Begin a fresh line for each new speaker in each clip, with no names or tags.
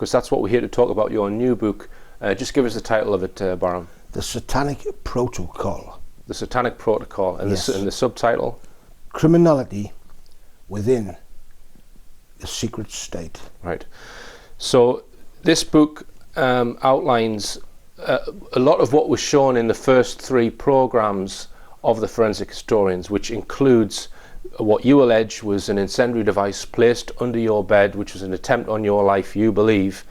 because that's what we're here to talk about, your new book. Just give us the title of it, Baram.
The Satanic Protocol.
The Satanic Protocol, and,
Yes.
and the subtitle?
Criminality within the secret state.
Right. So this book outlines a lot of what was shown in the first 3 programs of the forensic historians, which includes what you allege was an incendiary device placed under your bed, which was an attempt on your life, you believe,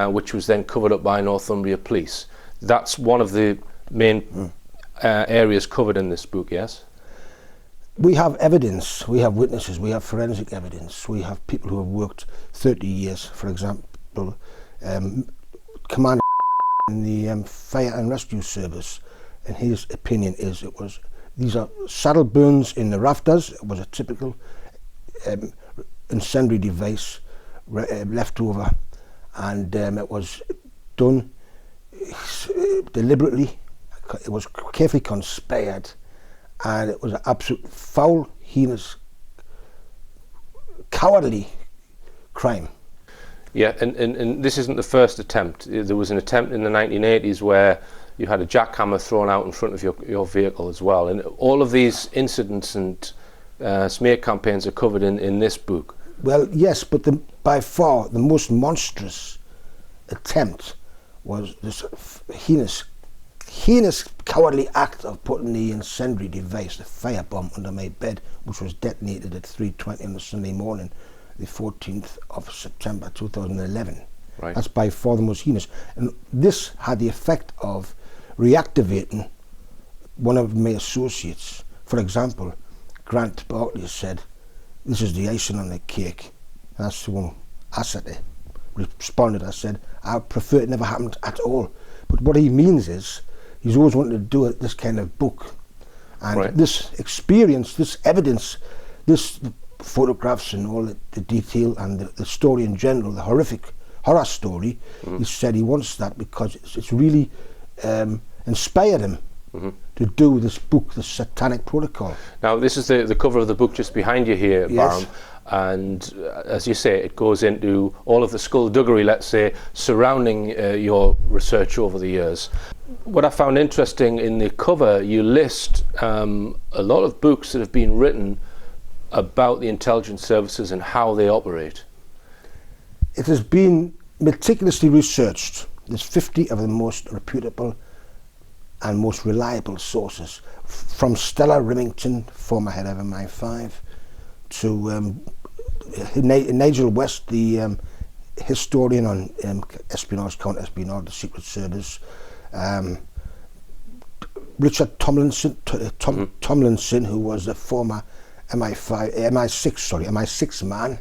which was then covered up by Northumbria Police. That's one of the main areas covered in this book, yes?
We have evidence, we have witnesses, we have forensic evidence, we have people who have worked 30 years, for example, Commander in the Fire and Rescue Service, and his opinion is these are saddle burns in the rafters. It was a typical incendiary device left over, and it was done deliberately. It was carefully conspired, and it was an absolute foul, heinous, cowardly crime.
Yeah, and this isn't the first attempt. There was an attempt in the 1980s where you had a jackhammer thrown out in front of your vehicle as well. And all of these incidents and smear campaigns are covered in this book.
Well, yes, but by far the most monstrous attempt was this heinous, cowardly act of putting the incendiary device, the firebomb, under my bed, which was detonated at 3:20 on the Sunday morning, the 14th of September 2011.
Right.
That's by far the most heinous. And this had the effect of reactivating one of my associates. For example, Grant Bartley said, "This is the icing on the cake." And that's the one I responded, I said, "I prefer it never happened at all." But what he means is, he's always wanted to do this kind of book. And
right.
This experience, this evidence, this photographs and all the detail and the story in general, the horrific horror story, he said he wants that because it's really inspired him to do this book, the Satanic Protocol.
Now, this is the cover of the book just behind you here,
Yes.
Baram, and as you say, it goes into all of the skullduggery, let's say, surrounding your research over the years. What I found interesting in the cover, you list a lot of books that have been written about the intelligence services and how they operate.
It has been meticulously researched. There's 50 of the most reputable and most reliable sources, from Stella Remington, former head of MI5, to Nigel West, the historian on espionage, counter-espionage, the Secret Service, Richard Tomlinson, who was a former MI6 man,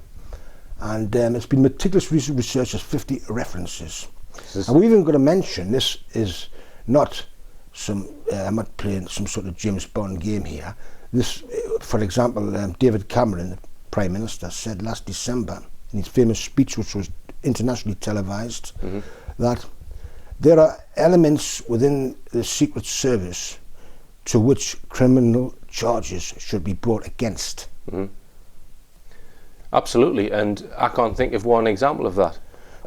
and it's been meticulously researched. As 50 references. And we've even got to mention, this is not some, I'm not playing some sort of James Bond game here. This, for example, David Cameron, the Prime Minister, said last December in his famous speech, which was internationally televised, that there are elements within the Secret Service to which criminal charges should be brought against.
Absolutely, and I can't think of one example of that.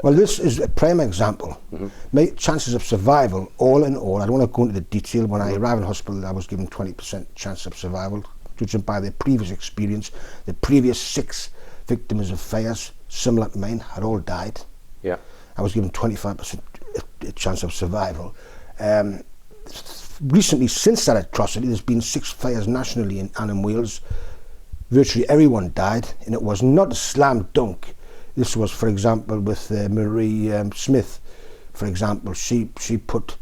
Well, this is a prime example. My chances of survival, all in all, I don't want to go into the detail. When I arrived in hospital, I was given 20% chance of survival, judging by the previous experience. The previous 6 victims of fires, similar to mine, had all died.
Yeah.
I was given 25% chance of survival. Recently, since that atrocity, there's been 6 fires nationally and in Wales. Virtually everyone died, and it was not a slam dunk. This was, for example, with Marie Smith. For example, she put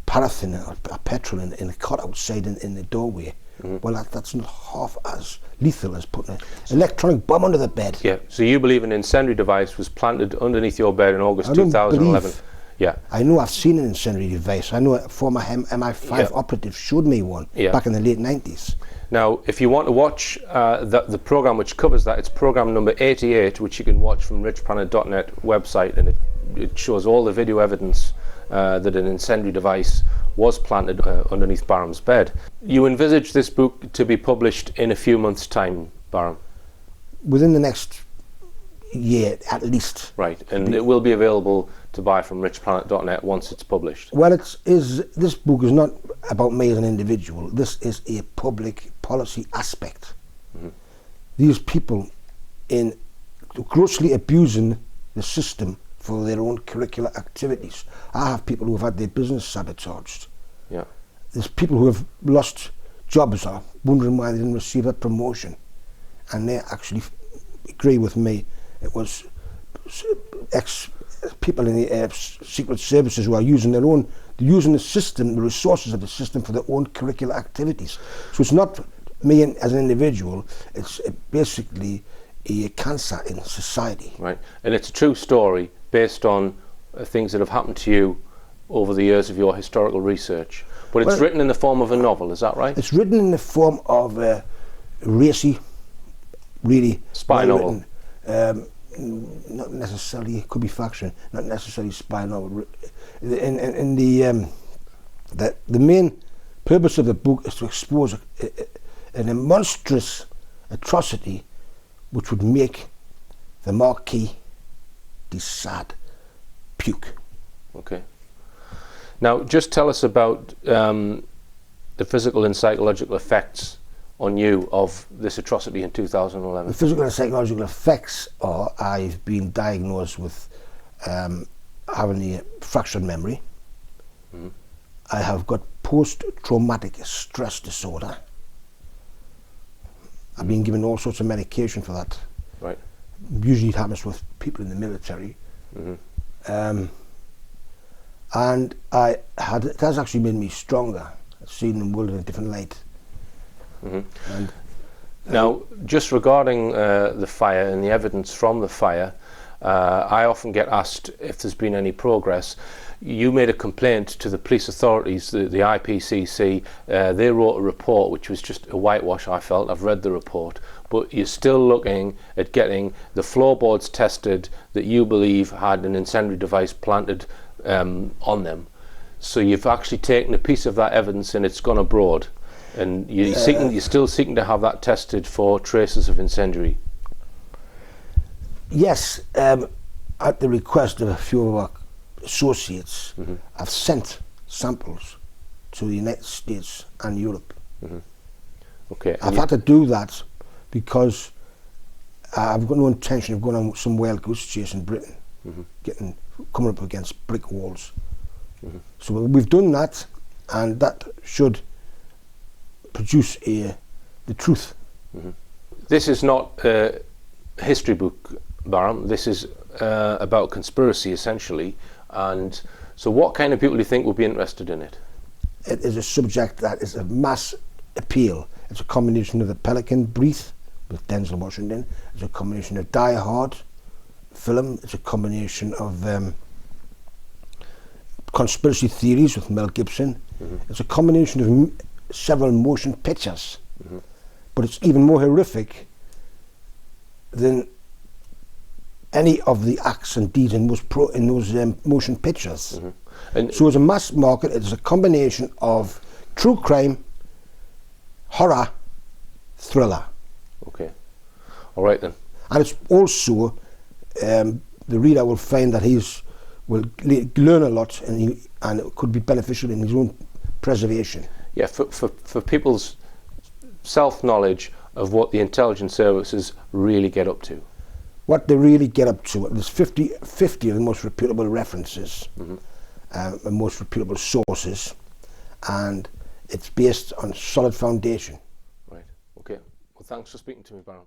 paraffin or petrol in a cot outside in the doorway. Well, that's not half as lethal as putting an electronic bomb under the bed.
Yeah. So you believe an incendiary device was planted underneath your bed in August 2011? Yeah.
I know I've seen an incendiary device. I know a former MI5 operative showed me one back in the late 90s.
Now, if you want to watch the program which covers that, it's program number 88, which you can watch from richplanet.net website, and it shows all the video evidence that an incendiary device was planted underneath Baram's bed. You envisage this book to be published in a few months' time, Baram?
Within the next year at least.
Right, and it will be available to buy from richplanet.net once it's published.
Well, this book is not about me as an individual. This is a public policy aspect.
Mm-hmm.
These people in grossly abusing the system for their own curricular activities. I have people who have had their business sabotaged.
Yeah. There's
people who have lost jobs or wondering why they didn't receive that promotion, and they actually agree with me. It was people in the secret services who are using the system, the resources of the system for their own curricular activities. So it's not me as an individual, it's basically a cancer in society.
Right, and it's a true story based on things that have happened to you over the years of your historical research. But it's written in the form of a novel, is that right?
It's written in the form of a racy, really
spy novel.
Not necessarily, it could be fiction, not necessarily spy novel. In the main purpose of the book is to expose a monstrous atrocity which would make the Marquis de Sade puke.
Okay. Now, just tell us about the physical and psychological effects on you of this atrocity in 2011.
The physical and psychological effects are I've been diagnosed with having a fractured memory. Mm-hmm. I have got post-traumatic stress disorder. I've been given all sorts of medication for that.
Right.
Usually it happens with people in the military. Mm-hmm. And it has actually made me stronger. I've seen the world in a different light. Mm-hmm. And
now, just regarding the fire and the evidence from the fire, I often get asked if there's been any progress. You made a complaint to the police authorities, the IPCC. They wrote a report which was just a whitewash, I felt. I've read the report. But you're still looking at getting the floorboards tested that you believe had an incendiary device planted on them. So you've actually taken a piece of that evidence and it's gone abroad. And you're still seeking to have that tested for traces of incendiary.
Yes, at the request of a few of our associates, mm-hmm. I've sent samples to the United States and Europe. Mm-hmm.
Okay.
I've had to do that because I've got no intention of going on some wild goose chase in Britain, mm-hmm. coming up against brick walls. Mm-hmm. So we've done that, and that should produce the truth.
Mm-hmm. This is not a history book, Baram. This is about conspiracy, essentially. And so what kind of people do you think would be interested in it?
It is a subject that is of mass appeal. It's a combination of the Pelican Brief with Denzel Washington. It's a combination of Die Hard film. It's a combination of conspiracy theories with Mel Gibson. Mm-hmm. It's a combination of several motion pictures. Mm-hmm. But it's even more horrific than any of the acts and deeds in those motion pictures. Mm-hmm. And so as a mass market, it's a combination of true crime, horror, thriller.
Okay. All right then.
And it's also, the reader will find that will learn a lot, and it could be beneficial in his own preservation.
Yeah, for people's self-knowledge of what the intelligence services really get up to.
What they really get up to. There's 50 of the most reputable references, mm-hmm. And most reputable sources, and it's based on solid foundation.
Right, okay. Well, thanks for speaking to me, Baram.